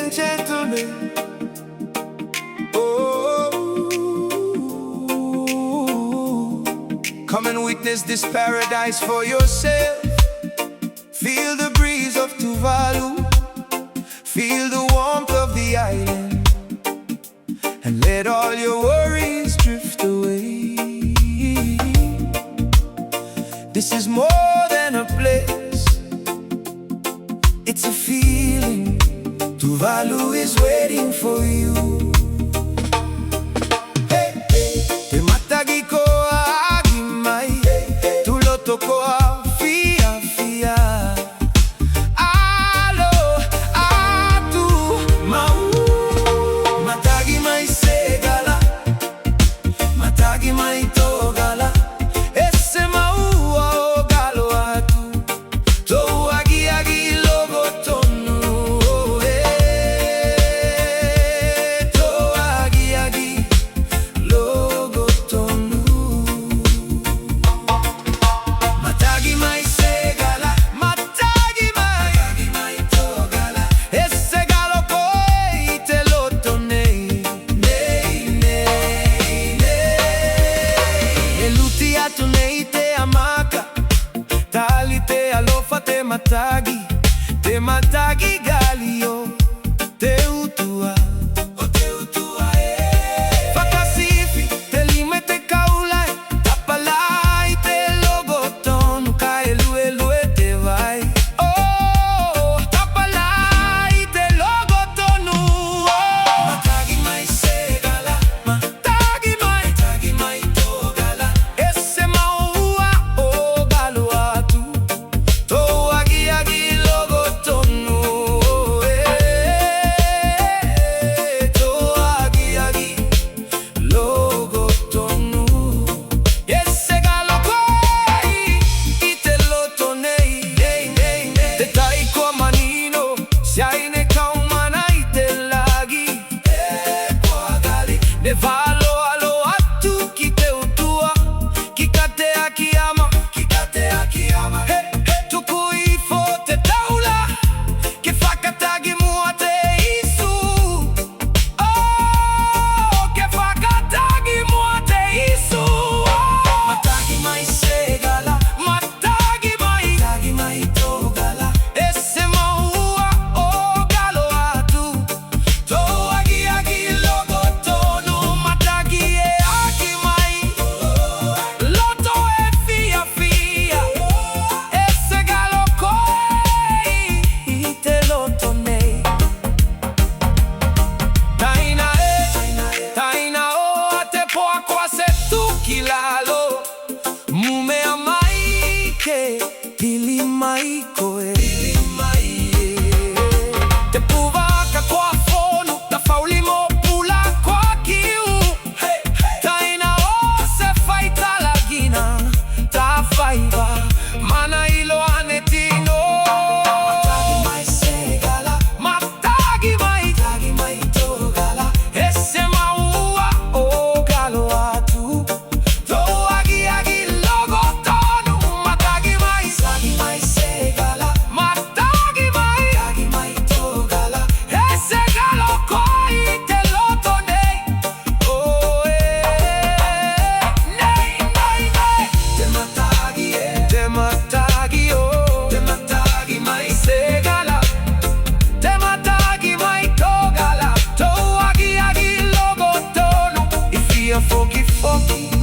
and gentlemen. Oh, come and witness this paradise for yourself. Feel the breeze of Tuvalu, feel the warmth of the island, and let all your worries drift away. This is more than a place, it's a feeling. Tuvalu is waiting for you. Hey, hey. Te matagi ko agimai, tuloto ko fia fia. Alo atu mau, matagi mai segala, matagi mai togala. Esse mau o galo atu, tou agi agi logo tonu. Tanei te Amaka, tali te alofa te matagi, te matagi galio, Teutua, o Teutua fakasifi, te lime te kaulai, tapalai te logoton, ka elue te vai. Oh, tapalai te logotonu. Matagi mai segala, matagi mai togala. Esse maua o galo atu, tou agi agi logotonu. Tou agi agi logotonu. Esse galo koi ite lotonei, te taiko manino, si ai ne kaumana ite lagi. Ne valo alo atu ki Teutua, ki katea ki ama, hey, hey. Tukui fo te taula, ke fakatagi mua te isu. Oh, ke fakatagi mua te isu. Matagi mai segala, matagi mai togala. Esse maua o galo atu, tou agi agi logotonu. Matagi e agi mai, loto e fia fia. Esse galo koi te lotonei. Taina o te poa kwase tukilalo, mume amai ke pili mai koe. Te puvaka kwa fonu, ta fauli mo pula kwa kiu. Taina o se faita lagina, ta Faiva, mana ilo anetino. Matagi mai segala, matagi mai togala. Esse maua o galo atu, tou agi agi logotonu. Matagi mai segala, matagi mai togala. Esse galo koi te lotonei. Oh, nei. Te matagi oh, te matagi mai segala, te matagi mai togala. Tou agi agi logotonu, ifia foki foki.